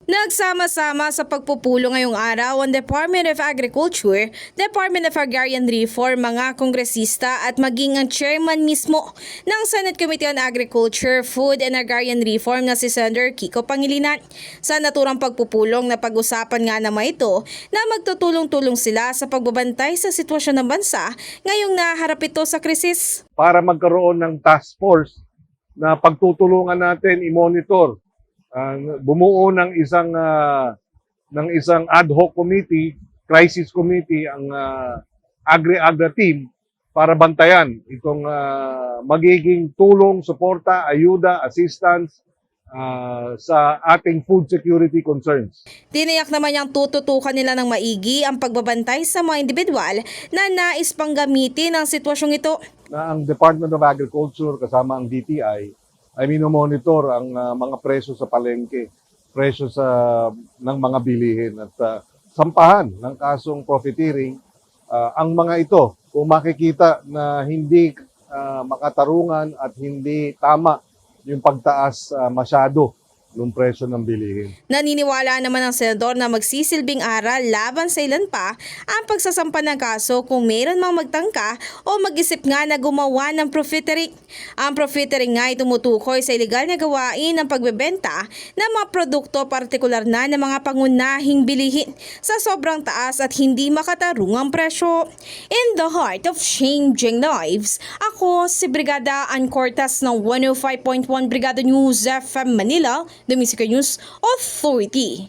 Nagsama-sama sa pagpupulo ngayong araw ang Department of Agriculture, Department of Agrarian Reform, mga kongresista at maging ang chairman mismo ng Senate Committee on Agriculture, Food and Agrarian Reform na si Senator Kiko Pangilinan. Sa naturang pagpupulong na pag-usapan nga naman ito na magtutulong-tulong sila sa pagbabantay sa sitwasyon ng bansa ngayong naharap ito sa krisis. Para magkaroon ng task force na pagtutulungan natin i-monitor, bumuo ng isang ad hoc committee, crisis committee ang Agri-Agra team para bantayan itong magiging tulong, suporta, ayuda, assistance sa ating food security concerns. Tiniyak naman niyang tututukan nila ng maigi ang pagbabantay sa mga individual na nais pang gamitin ang sitwasyong ito. Na ang Department of Agriculture kasama ang DTI ay minomonitor ang mga presyo sa palengke, presyo ng mga bilihin at sampahan ng kasong profiteering. Ang mga ito, kung makikita na hindi makatarungan at hindi tama yung pagtaas masyado ng presyo ng bilihin. Naniniwala naman ang senador na magsisilbing aral laban sa ilan pa ang pagsasampa ng kaso kung mayroon mang magtangka o mag-isip nga na gumawa ng profiteering. Ang profiteering nga ay tumutukoy sa ilegal na gawain ng pagbebenta ng mga produkto, partikular na ng mga pangunahing bilihin sa sobrang taas at hindi makatarungang presyo. In the heart of changing lives, ako si Brigada Ann Cortas ng 105.1 Brigada News FM Manila, The Music News Authority.